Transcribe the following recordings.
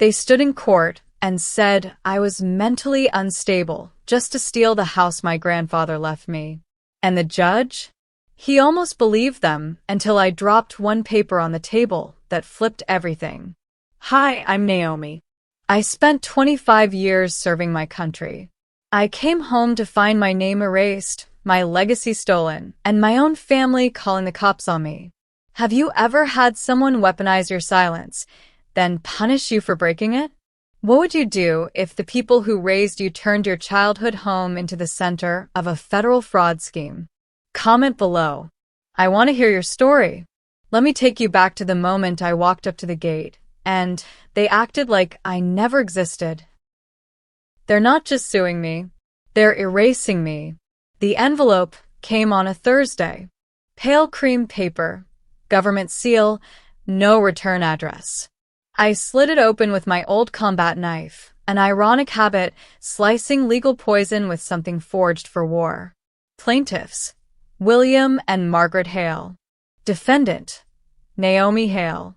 They stood in court and said I was mentally unstable just to steal the house my grandfather left me. And the judge? He almost believed them until I dropped one paper on the table that flipped everything. Hi, I'm Naomi. I spent 25 years serving my country. I came home to find my name erased, my legacy stolen, and my own family calling the cops on me. Have you ever had someone weaponize your silence, then punish you for breaking it? What would you do if the people who raised you turned your childhood home into the center of a federal fraud scheme? Comment below. I want to hear your story. Let me take you back to the moment I walked up to the gate, and they acted like I never existed. They're not just suing me, they're erasing me. The envelope came on a Thursday. Pale cream paper, government seal, no return address. I slid it open with my old combat knife, an ironic habit, slicing legal poison with something forged for war. Plaintiffs: William and Margaret Hale. Defendant: Naomi Hale.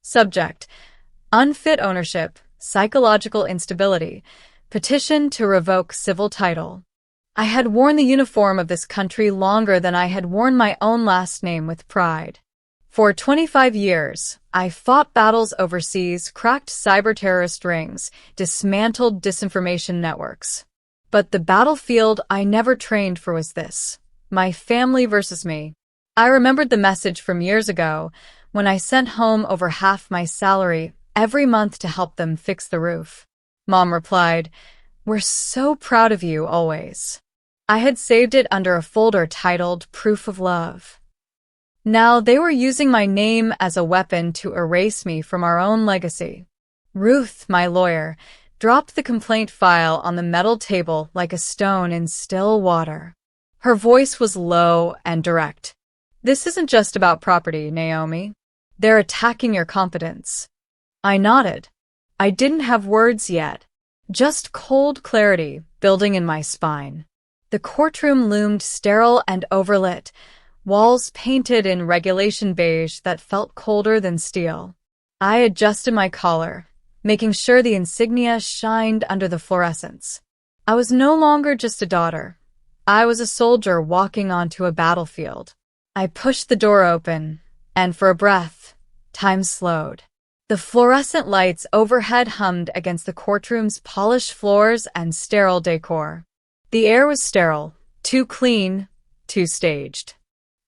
Subject: unfit ownership, psychological instability, petition to revoke civil title. I had worn the uniform of this country longer than I had worn my own last name with pride. For 25 years, I fought battles overseas, cracked cyber-terrorist rings, dismantled disinformation networks. But the battlefield I never trained for was this: my family versus me. I remembered the message from years ago when I sent home over half my salary every month to help them fix the roof. Mom replied, "We're so proud of you always." I had saved it under a folder titled Proof of Love. Now they were using my name as a weapon to erase me from our own legacy. Ruth, my lawyer, dropped the complaint file on the metal table like a stone in still water. Her voice was low and direct. "This isn't just about property, Naomi. They're attacking your confidence." I nodded. I didn't have words yet, just cold clarity building in my spine. The courtroom loomed sterile and overlit, walls painted in regulation beige that felt colder than steel. I adjusted my collar, making sure the insignia shined under the fluorescence. I was no longer just a daughter. I was a soldier walking onto a battlefield. I pushed the door open, and for a breath, time slowed. The fluorescent lights overhead hummed against the courtroom's polished floors and sterile decor. The air was sterile, too clean, too staged.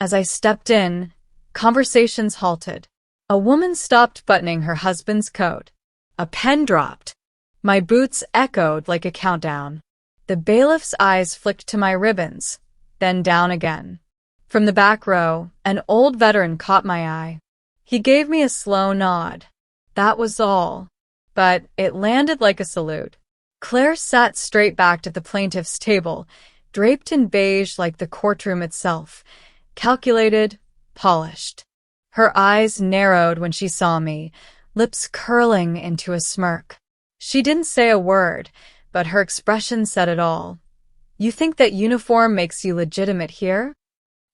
As I stepped in, conversations halted. A woman stopped buttoning her husband's coat. A pen dropped. My boots echoed like a countdown. The bailiff's eyes flicked to my ribbons, then down again. From the back row, an old veteran caught my eye. He gave me a slow nod. That was all, but it landed like a salute. Claire sat straight back at the plaintiff's table, draped in beige like the courtroom itself, calculated, polished. Her eyes narrowed when she saw me, lips curling into a smirk. She didn't say a word, but her expression said it all. "You think that uniform makes you legitimate here?"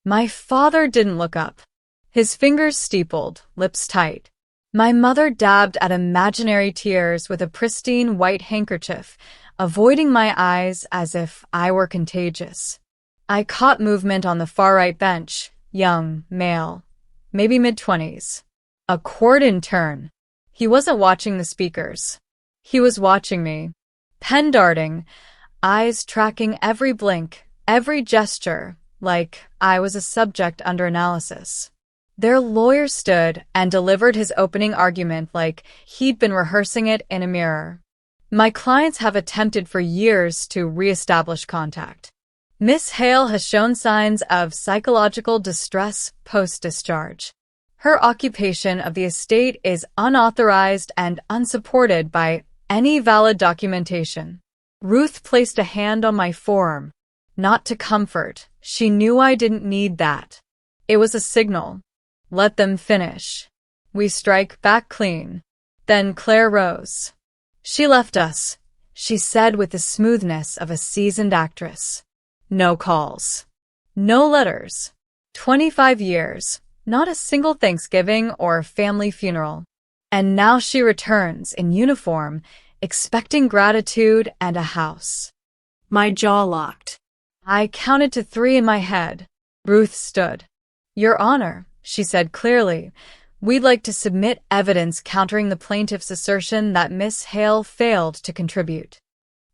My father didn't look up. His fingers steepled, lips tight. My mother dabbed at imaginary tears with a pristine white handkerchief, avoiding my eyes as if I were contagious. I caught movement on the far-right bench, young, male, maybe mid-20s. A court intern. He wasn't watching the speakers. He was watching me. Pen darting, eyes tracking every blink, every gesture, like I was a subject under analysis. Their lawyer stood and delivered his opening argument like he'd been rehearsing it in a mirror. "My clients have attempted for years to reestablish contact. Miss Hale has shown signs of psychological distress post-discharge. Her occupation of the estate is unauthorized and unsupported by any valid documentation." Ruth placed a hand on my forearm. Not to comfort. She knew I didn't need that. It was a signal. Let them finish. We strike back clean. Then Claire rose. "She left us," she said with the smoothness of a seasoned actress. "No calls. No letters. 25 years. Not a single Thanksgiving or family funeral. And now she returns in uniform, expecting gratitude and a house. My jaw locked. I counted to 3 in my head. Ruth stood. Your Honor, she said clearly, we'd like to submit evidence countering the plaintiff's assertion that Miss Hale failed to contribute.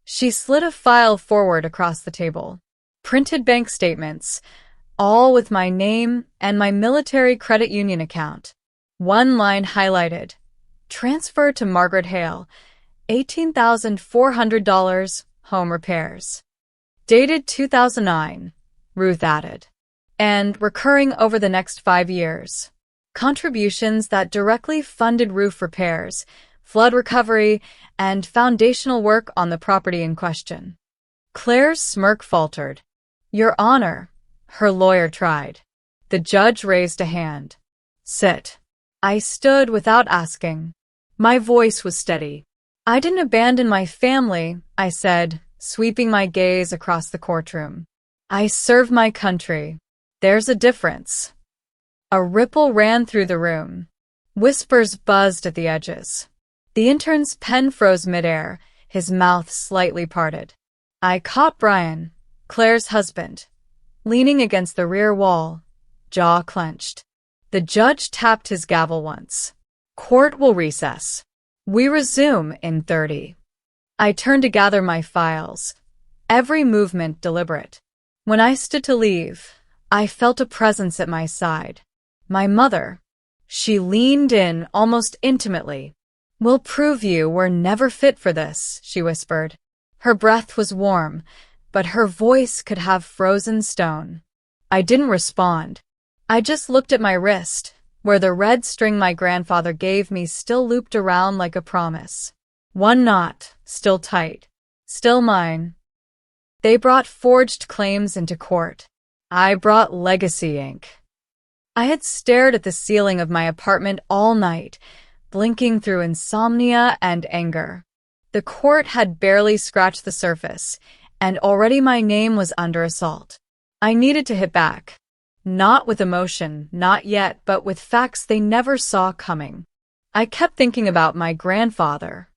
She slid a file forward across the table. Printed bank statements, all with my name and my military credit union account. One line highlighted. Transfer to Margaret Hale, $18,400, home repairs. Dated 2009, Ruth added. And recurring over the next 5 years. Contributions that directly funded roof repairs, flood recovery, and foundational work on the property in question. Claire's smirk faltered. Your Honor, her lawyer tried. The judge raised a hand. Sit. I stood without asking. My voice was steady. I didn't abandon my family, I said, sweeping my gaze across the courtroom. I served my country. There's a difference. A ripple ran through the room. Whispers buzzed at the edges. The intern's pen froze midair, his mouth slightly parted. I caught Brian, Claire's husband, leaning against the rear wall, jaw clenched. The judge tapped his gavel once. Court will recess. We resume in 30. I turned to gather my files, every movement deliberate. When I stood to leave, I felt a presence at my side. My mother. She leaned in almost intimately. We'll prove you were never fit for this, she whispered. Her breath was warm, but her voice could have frozen stone. I didn't respond. I just looked at my wrist, where the red string my grandfather gave me still looped around like a promise. One knot, still tight, still mine. They brought forged claims into court. I brought legacy ink. I had stared at the ceiling of my apartment all night, blinking through insomnia and anger. The court had barely scratched the surface, and already my name was under assault. I needed to hit back. Not with emotion, not yet, but with facts they never saw coming. I kept thinking about my grandfather,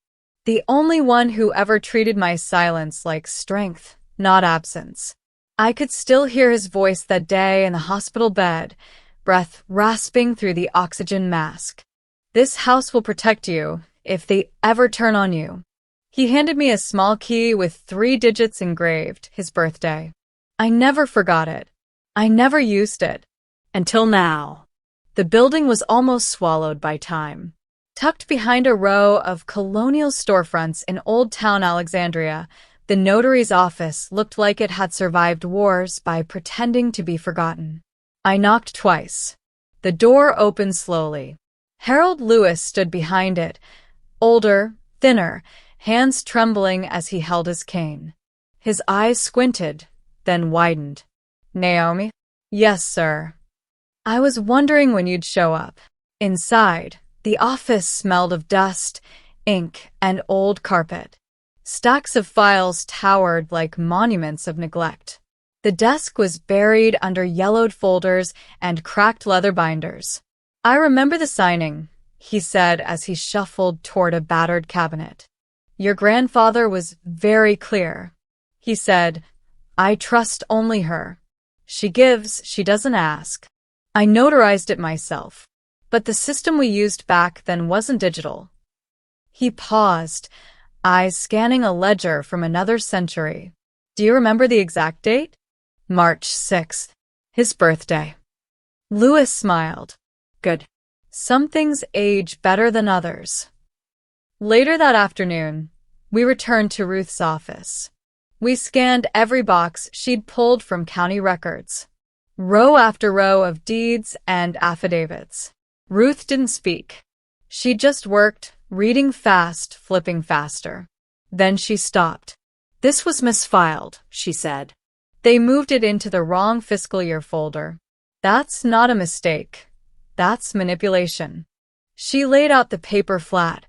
the only one who ever treated my silence like strength, not absence. I could still hear his voice that day in the hospital bed, breath rasping through the oxygen mask. This house will protect you if they ever turn on you. He handed me a small key with 3 digits engraved, his birthday. I never forgot it. I never used it. Until now. The building was almost swallowed by time. Tucked behind a row of colonial storefronts in Old Town Alexandria, the notary's office looked like it had survived wars by pretending to be forgotten. I knocked twice. The door opened slowly. Harold Lewis stood behind it, older, thinner, hands trembling as he held his cane. His eyes squinted, then widened. Naomi? Yes, sir. I was wondering when you'd show up. Inside, the office smelled of dust, ink, and old carpet. Stacks of files towered like monuments of neglect. The desk was buried under yellowed folders and cracked leather binders. I remember the signing, he said as he shuffled toward a battered cabinet. Your grandfather was very clear. He said, I trust only her. She gives, she doesn't ask. I notarized it myself, but the system we used back then wasn't digital. He paused, eyes scanning a ledger from another century. Do you remember the exact date? March 6th, his birthday. Lewis smiled. Good. Some things age better than others. Later that afternoon, we returned to Ruth's office. We scanned every box she'd pulled from county records. Row after row of deeds and affidavits. Ruth didn't speak. She just worked, reading fast, flipping faster. Then she stopped. This was misfiled, she said. They moved it into the wrong fiscal year folder. That's not a mistake. That's manipulation. She laid out the paper flat,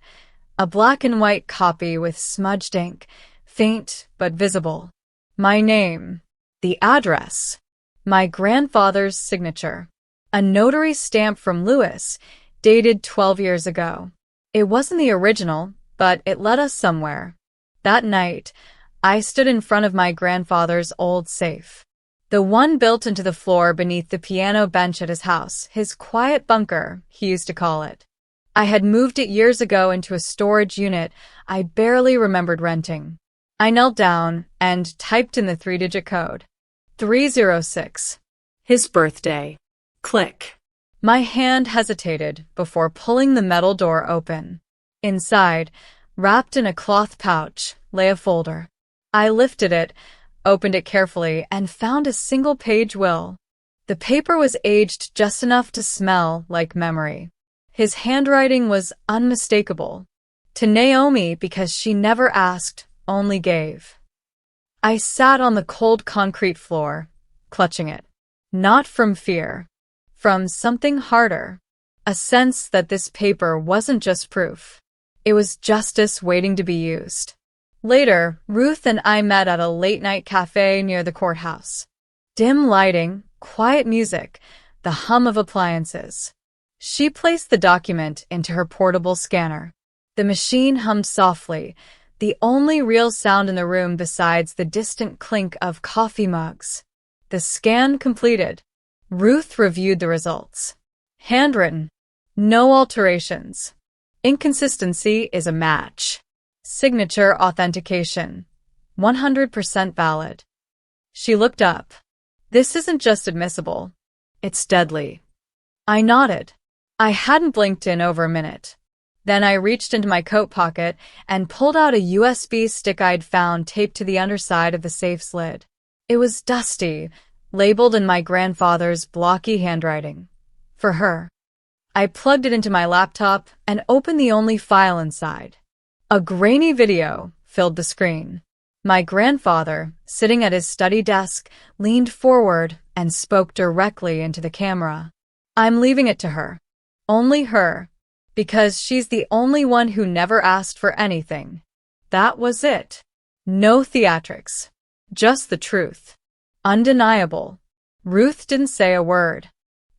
a black and white copy with smudged ink, faint but visible. My name, the address, my grandfather's signature, a notary stamp from Lewis, dated 12 years ago. It wasn't the original, but it led us somewhere. That night, I stood in front of my grandfather's old safe. The one built into the floor beneath the piano bench at his house, his quiet bunker, he used to call it. I had moved it years ago into a storage unit I barely remembered renting. I knelt down and typed in the three-digit code. 306. His birthday. Click. My hand hesitated before pulling the metal door open. Inside, wrapped in a cloth pouch, lay a folder. I lifted it, opened it carefully, and found a single-page will. The paper was aged just enough to smell like memory. His handwriting was unmistakable. To Naomi because she never asked, only gave. I sat on the cold concrete floor, clutching it. Not from fear. From something harder. A sense that this paper wasn't just proof. It was justice waiting to be used. Later, Ruth and I met at a late-night cafe near the courthouse. Dim lighting, quiet music, the hum of appliances. She placed the document into her portable scanner. The machine hummed softly, the only real sound in the room besides the distant clink of coffee mugs. The scan completed. Ruth reviewed the results. Handwritten. No alterations. Inconsistency is a match. Signature authentication. 100% valid. She looked up. This isn't just admissible. It's deadly. I nodded. I hadn't blinked in over a minute. Then I reached into my coat pocket and pulled out a USB stick I'd found taped to the underside of the safe's lid. It was dusty, labeled in my grandfather's blocky handwriting. For her. I plugged it into my laptop and opened the only file inside. A grainy video filled the screen. My grandfather, sitting at his study desk, leaned forward and spoke directly into the camera. I'm leaving it to her. Only her. Because she's the only one who never asked for anything. That was it. No theatrics. Just the truth. Undeniable. Ruth didn't say a word.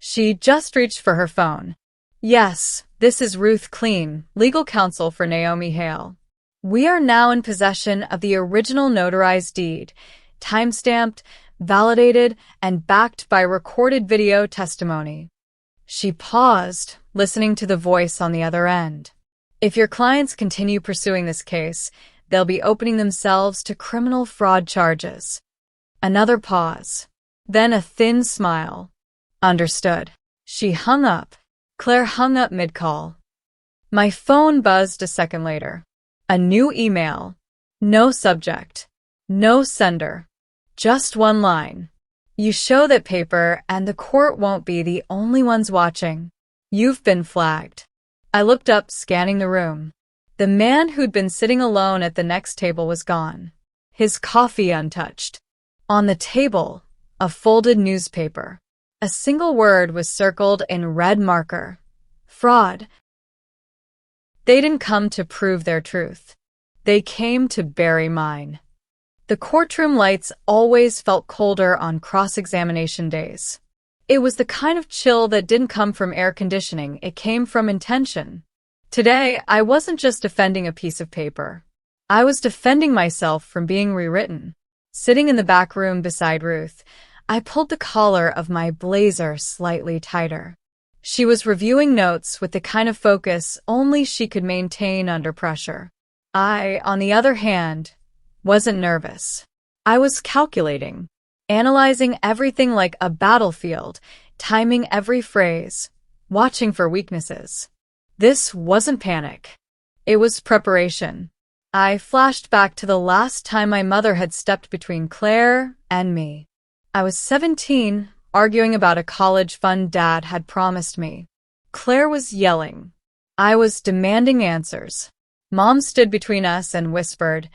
She just reached for her phone. Yes, this is Ruth Clean, legal counsel for Naomi Hale. We are now in possession of the original notarized deed, time-stamped, validated, and backed by recorded video testimony. She paused, listening to the voice on the other end. If your clients continue pursuing this case, they'll be opening themselves to criminal fraud charges. Another pause. Then a thin smile. Understood. She hung up. Claire hung up mid-call. My phone buzzed a second later. A new email. No subject. No sender. Just one line. You show that paper, and the court won't be the only ones watching. You've been flagged. I looked up, scanning the room. The man who'd been sitting alone at the next table was gone. His coffee untouched. On the table, a folded newspaper. A single word was circled in red marker. Fraud. They didn't come to prove their truth. They came to bury mine. The courtroom lights always felt colder on cross-examination days. It was the kind of chill that didn't come from air conditioning, it came from intention. Today, I wasn't just defending a piece of paper. I was defending myself from being rewritten. Sitting in the back room beside Ruth, I pulled the collar of my blazer slightly tighter. She was reviewing notes with the kind of focus only she could maintain under pressure. I, on the other hand, wasn't nervous. I was calculating, analyzing everything like a battlefield, timing every phrase, watching for weaknesses. This wasn't panic. It was preparation. I flashed back to the last time my mother had stepped between Claire and me. I was 17, arguing about a college fund Dad had promised me. Claire was yelling. I was demanding answers. Mom stood between us and whispered,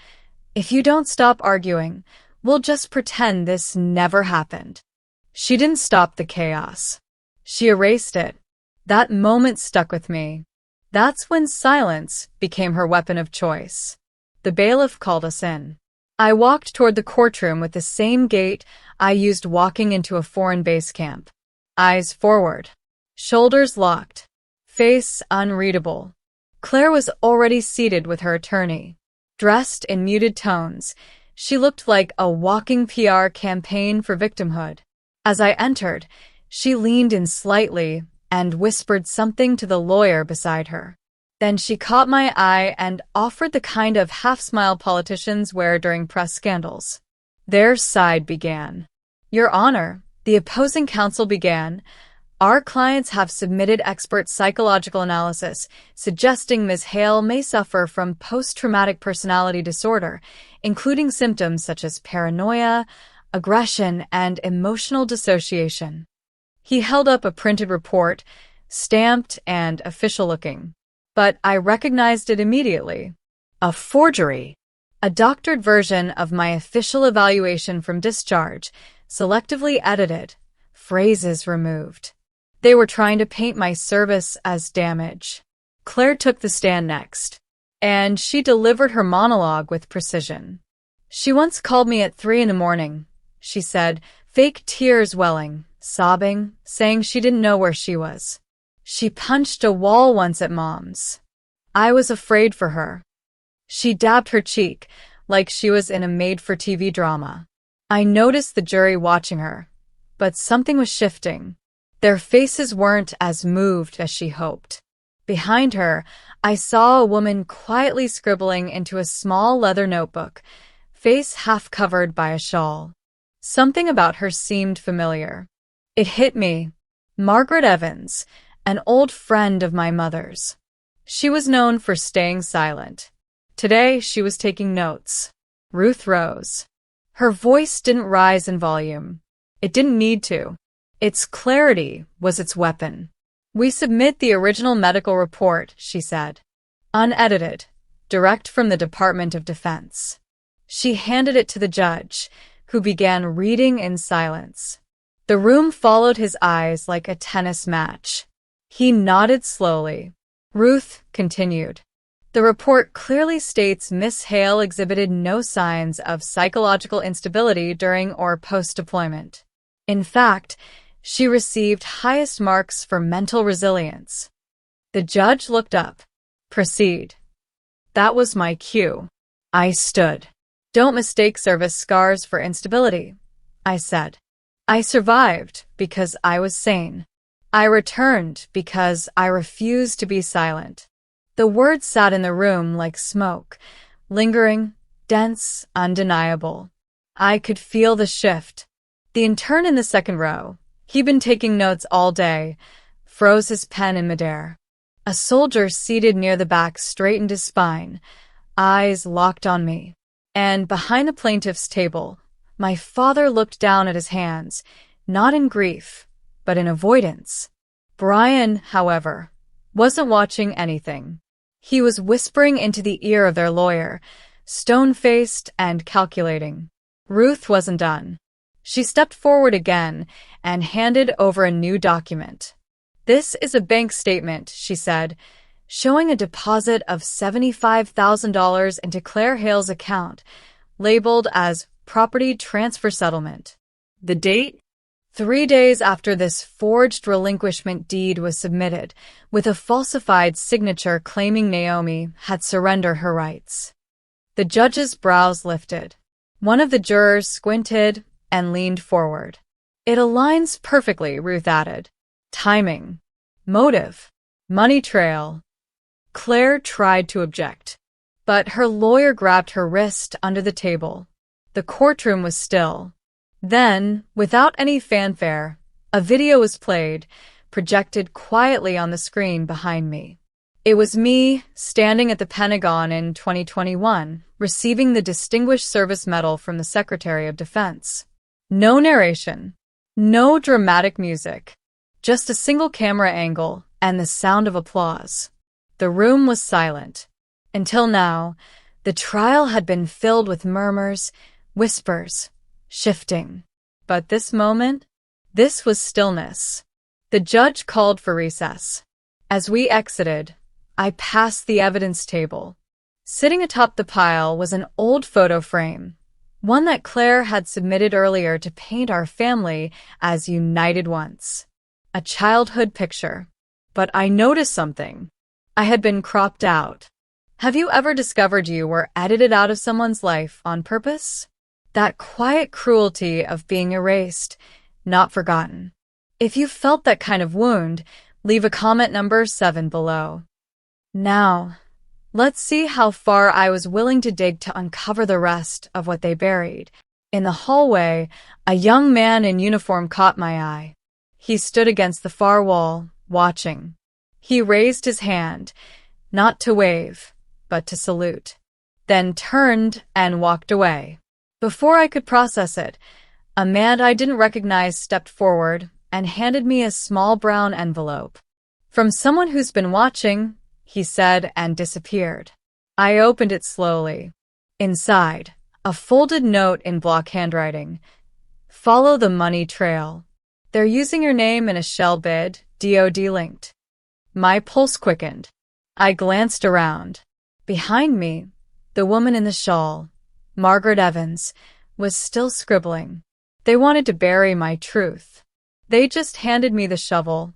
"If you don't stop arguing, we'll just pretend this never happened." She didn't stop the chaos. She erased it. That moment stuck with me. That's when silence became her weapon of choice. The bailiff called us in. I walked toward the courtroom with the same gait I used walking into a foreign base camp. Eyes forward. Shoulders locked. Face unreadable. Claire was already seated with her attorney. Dressed in muted tones, she looked like a walking PR campaign for victimhood. As I entered, she leaned in slightly and whispered something to the lawyer beside her. Then she caught my eye and offered the kind of half-smile politicians wear during press scandals. Their side began. Your Honor, the opposing counsel began, our clients have submitted expert psychological analysis suggesting Ms. Hale may suffer from post-traumatic personality disorder, including symptoms such as paranoia, aggression, and emotional dissociation. He held up a printed report, stamped and official-looking. But I recognized it immediately. A forgery. A doctored version of my official evaluation from discharge, selectively edited, phrases removed. They were trying to paint my service as damage. Claire took the stand next, and she delivered her monologue with precision. She once called me at 3 a.m, she said, fake tears welling, sobbing, saying she didn't know where she was. She punched a wall once at Mom's. I was afraid for her. She dabbed her cheek like she was in a made-for-TV drama. I noticed the jury watching her, but something was shifting. Their faces weren't as moved as she hoped. Behind her, I saw a woman quietly scribbling into a small leather notebook, face half covered by a shawl. Something about her seemed familiar. It hit me. Margaret Evans, an old friend of my mother's. She was known for staying silent. Today, she was taking notes. Ruth rose. Her voice didn't rise in volume. It didn't need to. Its clarity was its weapon. We submit the original medical report, she said. Unedited, direct from the Department of Defense. She handed it to the judge, who began reading in silence. The room followed his eyes like a tennis match. He nodded slowly. Ruth continued. The report clearly states Miss Hale exhibited no signs of psychological instability during or post-deployment. In fact, she received highest marks for mental resilience. The judge looked up. Proceed. That was my cue. I stood. Don't mistake service scars for instability, I said. I survived because I was sane. I returned because I refused to be silent. The words sat in the room like smoke, lingering, dense, undeniable. I could feel the shift. The intern in the second row, he'd been taking notes all day, froze his pen in midair. A soldier seated near the back straightened his spine, eyes locked on me. And behind the plaintiff's table, my father looked down at his hands, not in grief, but in avoidance. Brian, however, wasn't watching anything. He was whispering into the ear of their lawyer, stone-faced and calculating. Ruth wasn't done. She stepped forward again and handed over a new document. This is a bank statement, she said, showing a deposit of $75,000 into Claire Hale's account, labeled as Property Transfer Settlement. The date? 3 days after this forged relinquishment deed was submitted, with a falsified signature claiming Naomi had surrendered her rights. The judge's brows lifted. One of the jurors squinted and leaned forward. It aligns perfectly, Ruth added. Timing. Motive. Money trail. Claire tried to object, but her lawyer grabbed her wrist under the table. The courtroom was still. Then, without any fanfare, a video was played, projected quietly on the screen behind me. It was me, standing at the Pentagon in 2021, receiving the Distinguished Service Medal from the Secretary of Defense. No narration, no dramatic music, just a single camera angle and the sound of applause. The room was silent. Until now, the trial had been filled with murmurs, whispers, shifting. But this moment, this was stillness. The judge called for recess. As we exited, I passed the evidence table. Sitting atop the pile was an old photo frame, one that Claire had submitted earlier to paint our family as united once. A childhood picture. But I noticed something. I had been cropped out. Have you ever discovered you were edited out of someone's life on purpose? That quiet cruelty of being erased, not forgotten. If you felt that kind of wound, leave a comment number 7 below. Now, let's see how far I was willing to dig to uncover the rest of what they buried. In the hallway, a young man in uniform caught my eye. He stood against the far wall, watching. He raised his hand, not to wave, but to salute, then turned and walked away. Before I could process it, a man I didn't recognize stepped forward and handed me a small brown envelope. From someone who's been watching, he said, and disappeared. I opened it slowly. Inside, a folded note in block handwriting. Follow the money trail. They're using your name in a shell bid, DoD linked. My pulse quickened. I glanced around. Behind me, the woman in the shawl, Margaret Evans, was still scribbling. They wanted to bury my truth. They just handed me the shovel.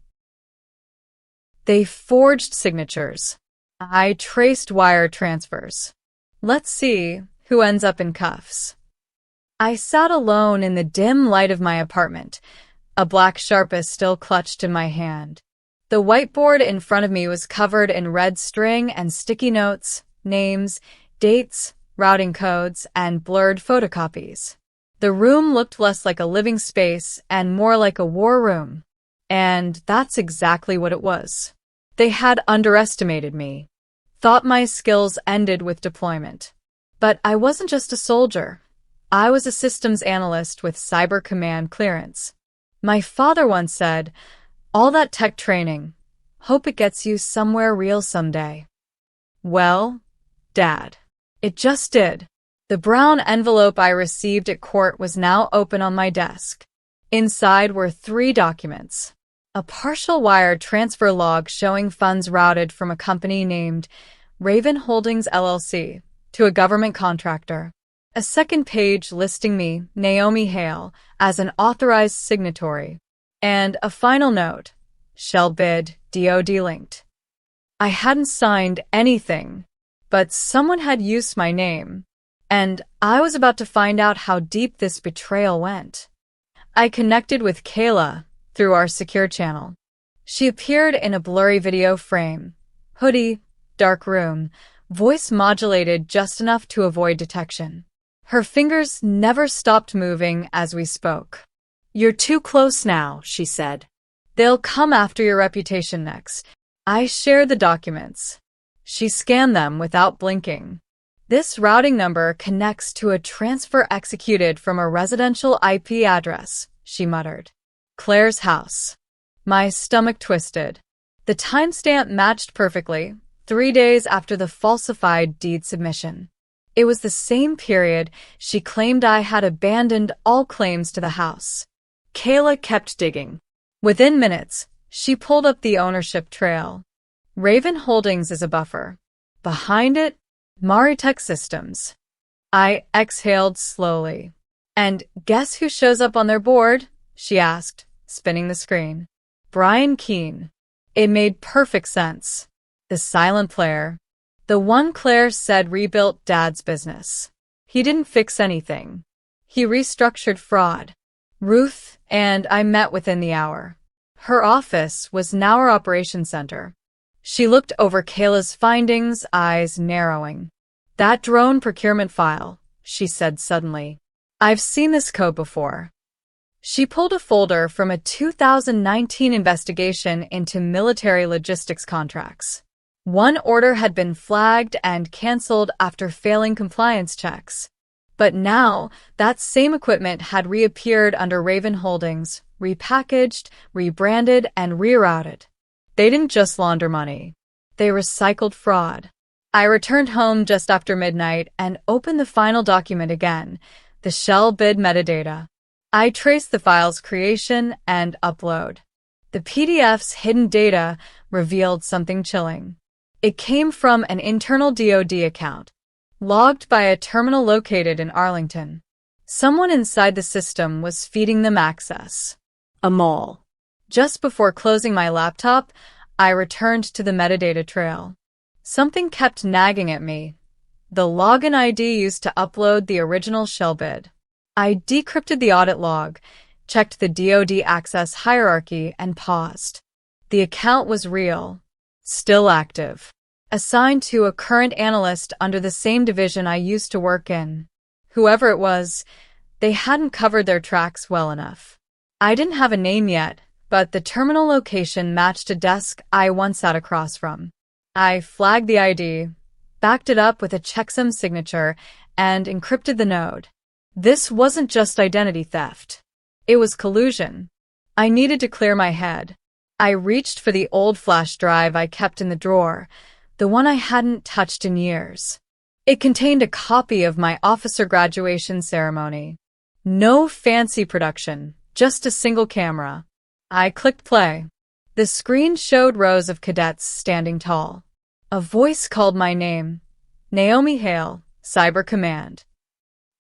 They forged signatures. I traced wire transfers. Let's see who ends up in cuffs. I sat alone in the dim light of my apartment, a black Sharpie still clutched in my hand. The whiteboard in front of me was covered in red string and sticky notes, names, dates, routing codes, and blurred photocopies. The room looked less like a living space and more like a war room. And that's exactly what it was. They had underestimated me, thought my skills ended with deployment. But I wasn't just a soldier. I was a systems analyst with cyber command clearance. My father once said, "All that tech training, hope it gets you somewhere real someday." Well, Dad, it just did. The brown envelope I received at court was now open on my desk. Inside were 3 documents. A partial wire transfer log showing funds routed from a company named Raven Holdings LLC to a government contractor. A second page listing me, Naomi Hale, as an authorized signatory. And a final note, shell bid, DoD linked. I hadn't signed anything, but someone had used my name. And I was about to find out how deep this betrayal went. I connected with Kayla through our secure channel. She appeared in a blurry video frame, hoodie, dark room, voice modulated just enough to avoid detection. Her fingers never stopped moving as we spoke. "You're too close now," she said. "They'll come after your reputation next." I shared the documents. She scanned them without blinking. "This routing number connects to a transfer executed from a residential IP address," she muttered. "Claire's house." My stomach twisted. The timestamp matched perfectly, 3 days after the falsified deed submission. It was the same period she claimed I had abandoned all claims to the house. Kayla kept digging. Within minutes, she pulled up the ownership trail. Raven Holdings is a buffer. Behind it, Maritech Systems. I exhaled slowly. "And guess who shows up on their board?" she asked, spinning the screen. "Brian Keene." It made perfect sense. The silent player. The one Claire said rebuilt Dad's business. He didn't fix anything. He restructured fraud. Ruth and I met within the hour. Her office was now our operations center. She looked over Kayla's findings, eyes narrowing. "That drone procurement file," she said suddenly. "I've seen this code before." She pulled a folder from a 2019 investigation into military logistics contracts. One order had been flagged and canceled after failing compliance checks. But now, that same equipment had reappeared under Raven Holdings, repackaged, rebranded, and rerouted. They didn't just launder money. They recycled fraud. I returned home just after midnight and opened the final document again, the shell bid metadata. I traced the file's creation and upload. The PDF's hidden data revealed something chilling. It came from an internal DoD account, logged by a terminal located in Arlington. Someone inside the system was feeding them access. A mole. Just before closing my laptop, I returned to the metadata trail. Something kept nagging at me. The login ID used to upload the original shell bid. I decrypted the audit log, checked the DoD access hierarchy, and paused. The account was real, still active, assigned to a current analyst under the same division I used to work in. Whoever it was, they hadn't covered their tracks well enough. I didn't have a name yet, but the terminal location matched a desk I once sat across from. I flagged the ID, backed it up with a checksum signature, and encrypted the node. This wasn't just identity theft. It was collusion. I needed to clear my head. I reached for the old flash drive I kept in the drawer, the one I hadn't touched in years. It contained a copy of my officer graduation ceremony. No fancy production, just a single camera. I clicked play. The screen showed rows of cadets standing tall. A voice called my name. Naomi Hale, Cyber Command.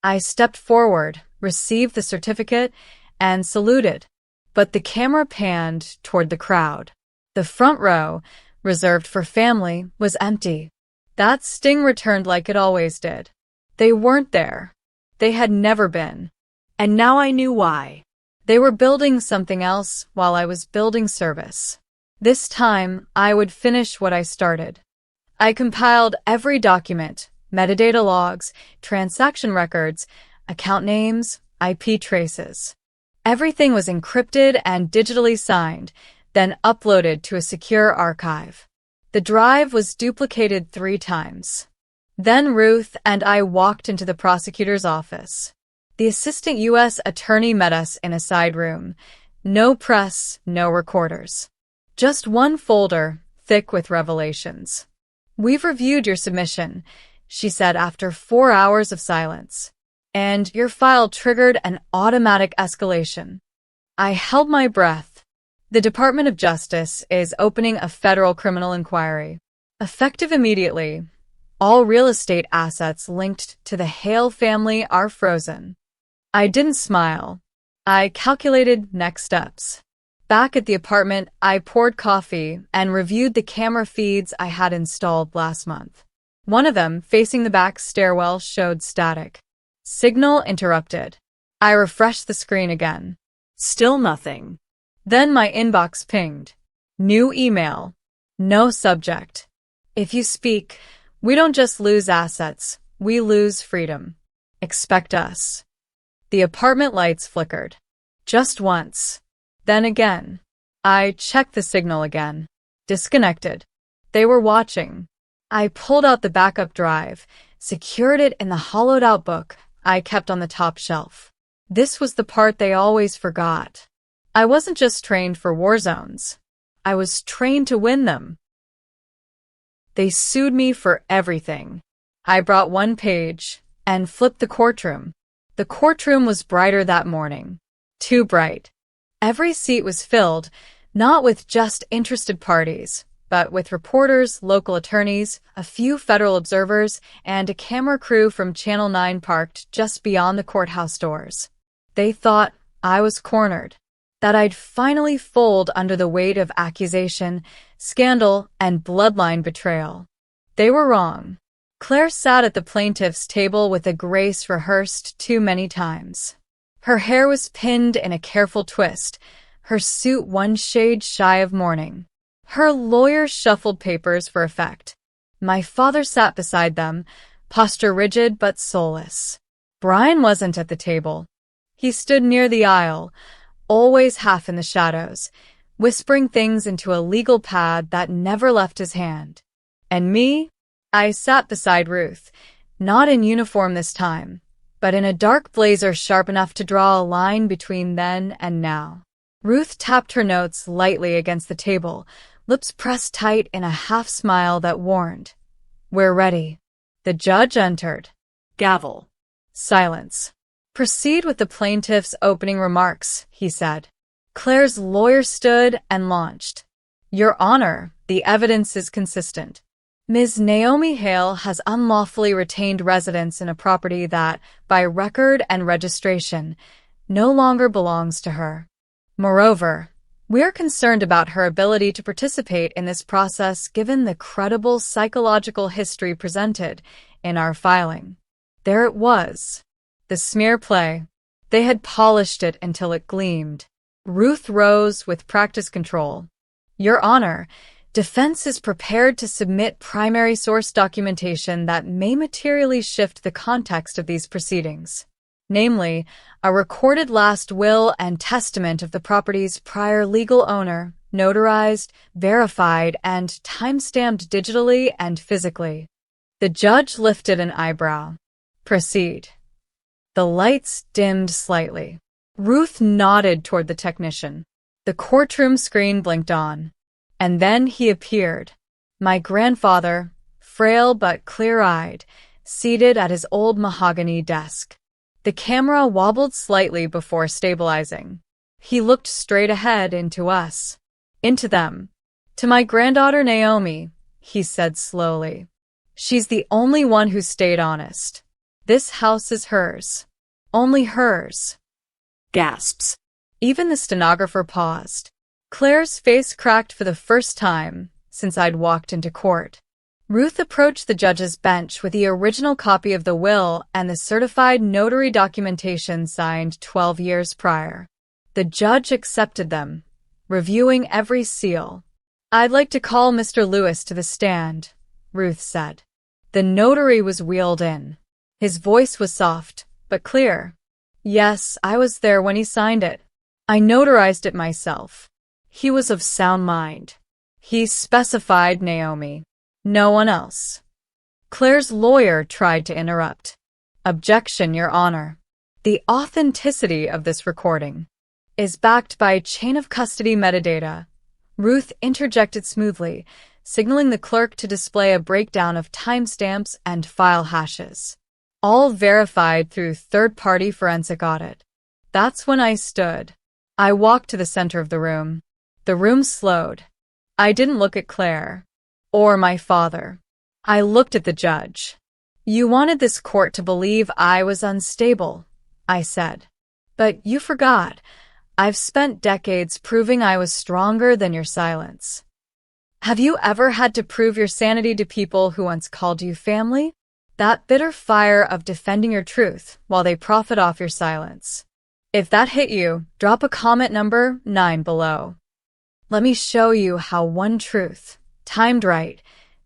I stepped forward, received the certificate, and saluted. But the camera panned toward the crowd. The front row, reserved for family, was empty. That sting returned like it always did. They weren't there. They had never been. And now I knew why. They were building something else while I was building service. This time, I would finish what I started. I compiled every document, metadata logs, transaction records, account names, IP traces. Everything was encrypted and digitally signed, then uploaded to a secure archive. The drive was duplicated 3 times. Then Ruth and I walked into the prosecutor's office. The assistant U.S. attorney met us in a side room. No press, no recorders. Just one folder, thick with revelations. "We've reviewed your submission," she said after 4 hours of silence. "And your file triggered an automatic escalation." I held my breath. The Department of Justice is opening a federal criminal inquiry. Effective immediately, all real estate assets linked to the Hale family are frozen. I didn't smile. I calculated next steps. Back at the apartment, I poured coffee and reviewed the camera feeds I had installed last month. One of them, facing the back stairwell, showed static. Signal interrupted. I refreshed the screen again. Still nothing. Then my inbox pinged. New email. No subject. "If you speak, we don't just lose assets, we lose freedom. Expect us." The apartment lights flickered. Just once. Then again. I checked the signal again. Disconnected. They were watching. I pulled out the backup drive, secured it in the hollowed-out book I kept on the top shelf. This was the part they always forgot. I wasn't just trained for war zones. I was trained to win them. They sued me for everything. I brought one page and flipped the courtroom. The courtroom was brighter that morning. Too bright. Every seat was filled, not with just interested parties, but with reporters, local attorneys, a few federal observers, and a camera crew from Channel 9 parked just beyond the courthouse doors. They thought I was cornered, that I'd finally fold under the weight of accusation, scandal, and bloodline betrayal. They were wrong. Claire sat at the plaintiff's table with a grace rehearsed too many times. Her hair was pinned in a careful twist, her suit one shade shy of mourning. Her lawyer shuffled papers for effect. My father sat beside them, posture rigid but soulless. Brian wasn't at the table. He stood near the aisle, always half in the shadows, whispering things into a legal pad that never left his hand. And me? I sat beside Ruth, not in uniform this time, but in a dark blazer sharp enough to draw a line between then and now. Ruth tapped her notes lightly against the table, lips pressed tight in a half-smile that warned. "We're ready." The judge entered. Gavel. Silence. "Proceed with the plaintiff's opening remarks," he said. Claire's lawyer stood and launched. "Your Honor, the evidence is consistent. Ms. Naomi Hale has unlawfully retained residence in a property that, by record and registration, no longer belongs to her. Moreover, We're concerned about her ability to participate in this process given the credible psychological history presented in our filing. There it was. The smear play. They had polished it until it gleamed. Ruth rose with practice control. Your Honor, defense is prepared to submit primary source documentation that may materially shift the context of these proceedings. Namely, a recorded last will and testament of the property's prior legal owner, notarized, verified, and time-stamped digitally and physically. The judge lifted an eyebrow. Proceed. The lights dimmed slightly. Ruth nodded toward the technician. The courtroom screen blinked on. And then he appeared. My grandfather, frail but clear-eyed, seated at his old mahogany desk. The camera wobbled slightly before stabilizing. He looked straight ahead into us. Into them. To my granddaughter Naomi, he said slowly. She's the only one who stayed honest. This house is hers. Only hers. Gasps. Even the stenographer paused. Claire's face cracked for the first time since I'd walked into court. Ruth approached the judge's bench with the original copy of the will and the certified notary documentation signed 12 years prior. The judge accepted them, reviewing every seal. I'd like to call Mr. Lewis to the stand, Ruth said. The notary was wheeled in. His voice was soft, but clear. Yes, I was there when he signed it. I notarized it myself. He was of sound mind. He specified Naomi. No one else. Claire's lawyer tried to interrupt. Objection, Your Honor. The authenticity of this recording is backed by chain of custody metadata. Ruth interjected smoothly, signaling the clerk to display a breakdown of timestamps and file hashes. All verified through third-party forensic audit. That's when I stood. I walked to the center of the room. The room slowed. I didn't look at Claire. Or my father. I looked at the judge. You wanted this court to believe I was unstable, I said. But you forgot. I've spent decades proving I was stronger than your silence. Have you ever had to prove your sanity to people who once called you family? That bitter fire of defending your truth while they profit off your silence. If that hit you, drop a comment number 9 below. Let me show you how one truth, timed right,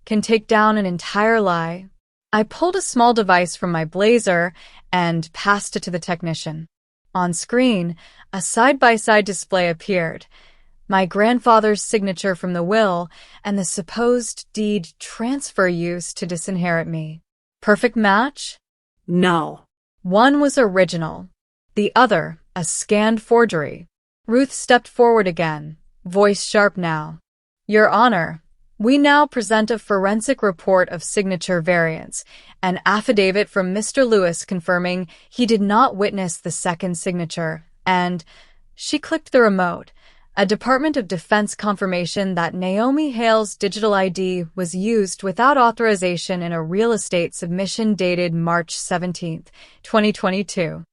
can take down an entire lie. I pulled a small device from my blazer and passed it to the technician. On screen, a side-by-side display appeared. My grandfather's signature from the will and the supposed deed transfer used to disinherit me. Perfect match? No. One was original. The other, a scanned forgery. Ruth stepped forward again, voice sharp now. Your Honor, we now present a forensic report of signature variance, an affidavit from Mr. Lewis confirming he did not witness the second signature, and she clicked the remote, a Department of Defense confirmation that Naomi Hale's digital ID was used without authorization in a real estate submission dated March 17, 2022.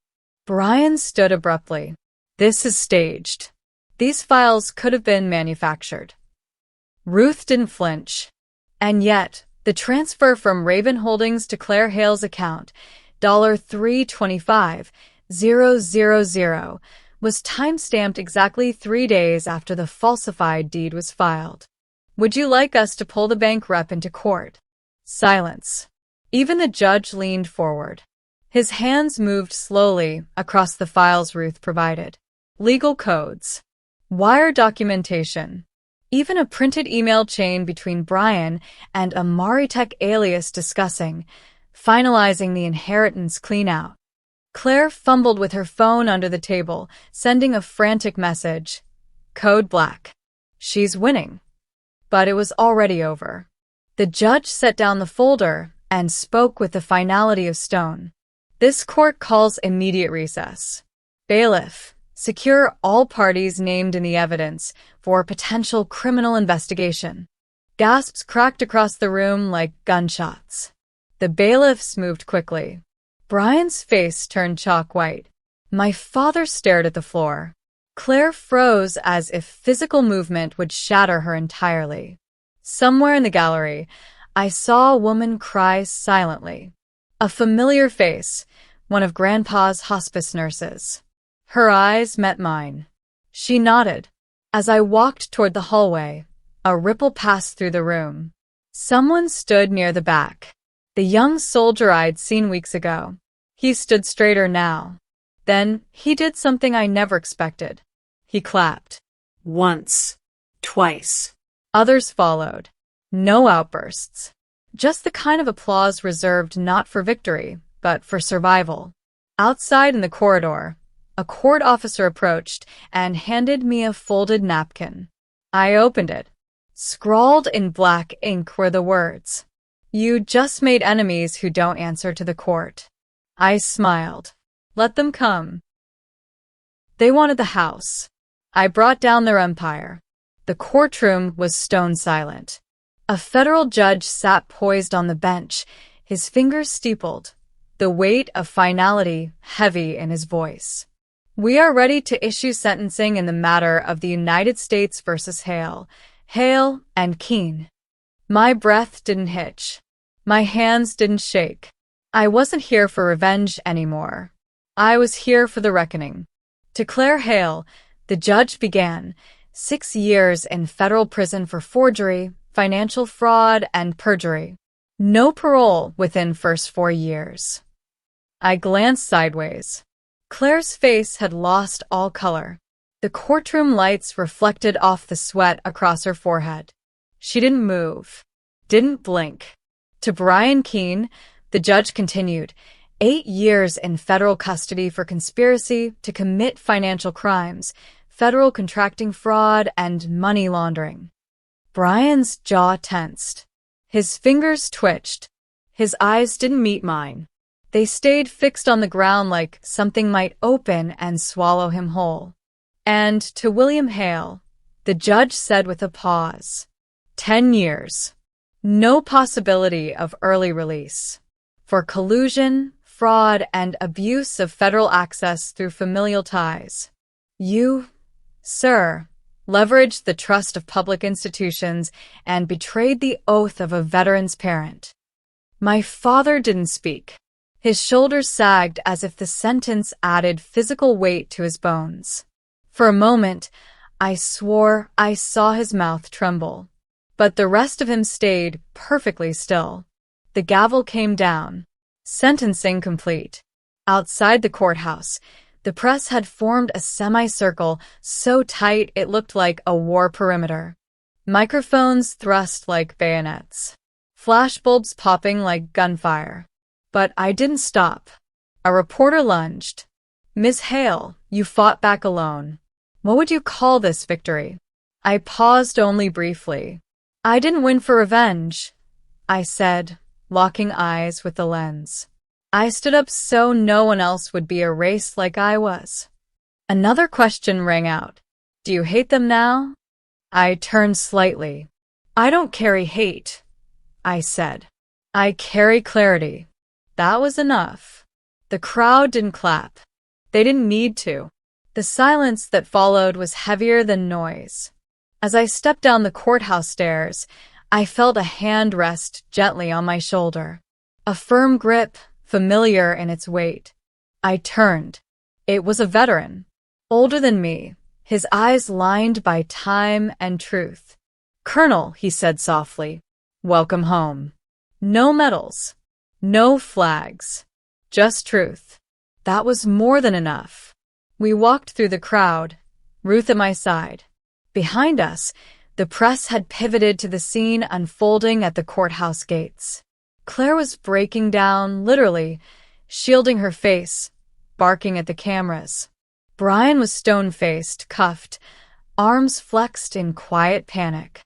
Brian stood abruptly. This is staged. These files could have been manufactured. Ruth didn't flinch. And yet, the transfer from Raven Holdings to Claire Hale's account, $325,000, was time-stamped exactly 3 days after the falsified deed was filed. Would you like us to pull the bank rep into court? Silence. Even the judge leaned forward. His hands moved slowly across the files Ruth provided. Legal codes. Wire documentation. Even a printed email chain between Brian and a Maritech alias discussing, finalizing the inheritance cleanout. Claire fumbled with her phone under the table, sending a frantic message. Code black. She's winning. But it was already over. The judge set down the folder and spoke with the finality of stone. This court calls immediate recess. Bailiff, secure all parties named in the evidence for potential criminal investigation. Gasps cracked across the room like gunshots. The bailiffs moved quickly. Brian's face turned chalk white. My father stared at the floor. Claire froze as if physical movement would shatter her entirely. Somewhere in the gallery, I saw a woman cry silently. A familiar face, one of Grandpa's hospice nurses. Her eyes met mine. She nodded. As I walked toward the hallway, a ripple passed through the room. Someone stood near the back. The young soldier I'd seen weeks ago. He stood straighter now. Then he did something I never expected. He clapped. Once. Twice. Others followed. No outbursts. Just the kind of applause reserved not for victory, but for survival. Outside in the corridor, a court officer approached and handed me a folded napkin. I opened it. Scrawled in black ink were the words, "You just made enemies who don't answer to the court." I smiled. Let them come. They wanted the house. I brought down their empire. The courtroom was stone silent. A federal judge sat poised on the bench, his fingers steepled, the weight of finality heavy in his voice. "We are ready to issue sentencing in the matter of the United States versus Hale and Keene." My breath didn't hitch. My hands didn't shake. I wasn't here for revenge anymore. I was here for the reckoning. To Claire Hale, the judge began 6 years in federal prison for forgery, financial fraud, and perjury. No parole within first 4 years. I glanced sideways. Claire's face had lost all color. The courtroom lights reflected off the sweat across her forehead. She didn't move, didn't blink. To Brian Keene, the judge continued, 8 years in federal custody for conspiracy to commit financial crimes, federal contracting fraud, and money laundering. Brian's jaw tensed. His fingers twitched. His eyes didn't meet mine. They stayed fixed on the ground like something might open and swallow him whole. And to William Hale, the judge said with a pause, 10 years. No possibility of early release. For collusion, fraud, and abuse of federal access through familial ties. You, sir, leveraged the trust of public institutions and betrayed the oath of a veteran's parent. My father didn't speak. His shoulders sagged as if the sentence added physical weight to his bones. For a moment, I swore I saw his mouth tremble. But the rest of him stayed perfectly still. The gavel came down. Sentencing complete. Outside the courthouse, the press had formed a semicircle so tight it looked like a war perimeter. Microphones thrust like bayonets. Flashbulbs popping like gunfire. But I didn't stop. A reporter lunged. "Miss Hale, you fought back alone. What would you call this victory?" I paused only briefly. "I didn't win for revenge," I said, locking eyes with the lens. I stood up so no one else would be erased like I was. Another question rang out. "Do you hate them now?" I turned slightly. "I don't carry hate," I said. "I carry clarity." That was enough. The crowd didn't clap. They didn't need to. The silence that followed was heavier than noise. As I stepped down the courthouse stairs, I felt a hand rest gently on my shoulder. A firm grip, familiar in its weight. I turned. It was a veteran. Older than me, his eyes lined by time and truth. "Colonel," he said softly, "welcome home." No medals. No flags. Just truth. That was more than enough. We walked through the crowd, Ruth at my side. Behind us, the press had pivoted to the scene unfolding at the courthouse gates. Claire was breaking down, literally, shielding her face, barking at the cameras. Brian was stone-faced, cuffed, arms flexed in quiet panic.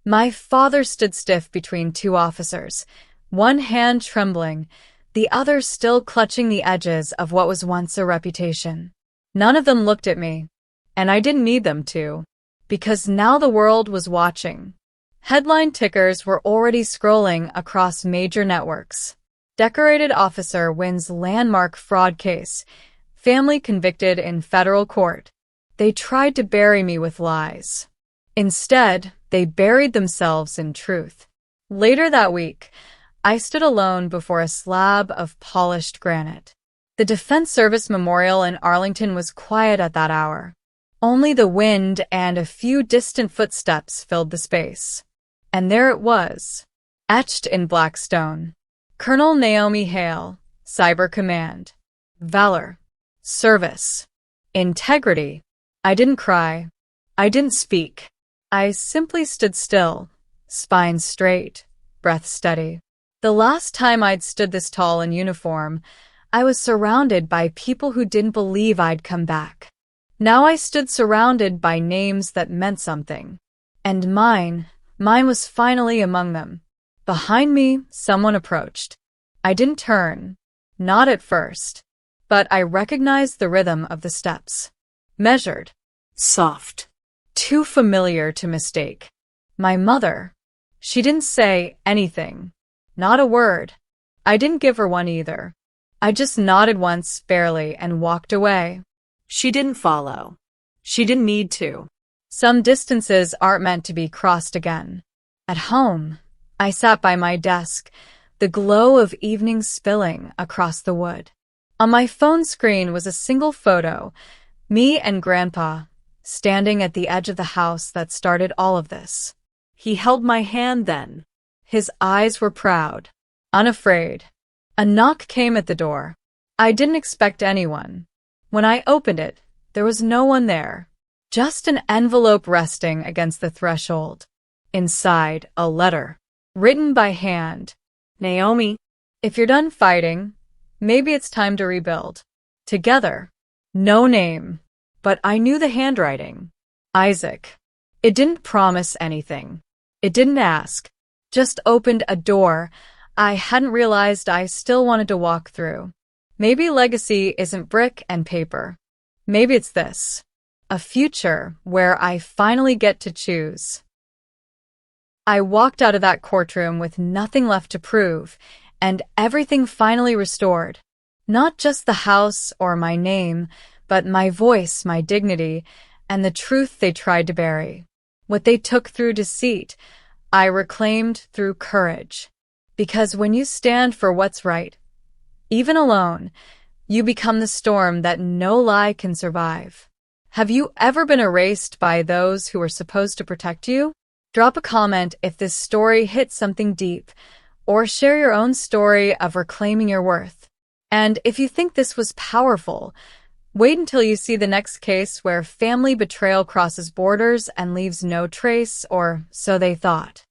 My father stood stiff between 2 officers, one hand trembling, the other still clutching the edges of what was once a reputation. None of them looked at me, and I didn't need them to, because now the world was watching. Headline tickers were already scrolling across major networks. Decorated officer wins landmark fraud case. Family convicted in federal court. They tried to bury me with lies. Instead, they buried themselves in truth. Later that week, I stood alone before a slab of polished granite. The Defense Service Memorial in Arlington was quiet at that hour. Only the wind and a few distant footsteps filled the space. And there it was, etched in black stone. Colonel Naomi Hale, Cyber Command. Valor. Service. Integrity. I didn't cry. I didn't speak. I simply stood still, spine straight, breath steady. The last time I'd stood this tall in uniform, I was surrounded by people who didn't believe I'd come back. Now I stood surrounded by names that meant something. And mine was finally among them. Behind me, someone approached. I didn't turn, not at first, but I recognized the rhythm of the steps. Measured. Soft. Too familiar to mistake. My mother. She didn't say anything. Not a word. I didn't give her one either. I just nodded once, barely, and walked away. She didn't follow. She didn't need to. Some distances aren't meant to be crossed again. At home, I sat by my desk, the glow of evening spilling across the wood. On my phone screen was a single photo, me and Grandpa, standing at the edge of the house that started all of this. He held my hand then. His eyes were proud, unafraid. A knock came at the door. I didn't expect anyone. When I opened it, there was no one there. Just an envelope resting against the threshold. Inside, a letter, written by hand. Naomi, if you're done fighting, maybe it's time to rebuild. Together. No name. But I knew the handwriting. Isaac. It didn't promise anything. It didn't ask. Just opened a door I hadn't realized I still wanted to walk through. Maybe legacy isn't brick and paper. Maybe it's this. A future where I finally get to choose. I walked out of that courtroom with nothing left to prove, and everything finally restored. Not just the house or my name, but my voice, my dignity, and the truth they tried to bury. What they took through deceit, I reclaimed through courage. Because when you stand for what's right, even alone, you become the storm that no lie can survive. Have you ever been erased by those who were supposed to protect you? Drop a comment if this story hit something deep, or share your own story of reclaiming your worth. And if you think this was powerful, wait until you see the next case where family betrayal crosses borders and leaves no trace, or so they thought.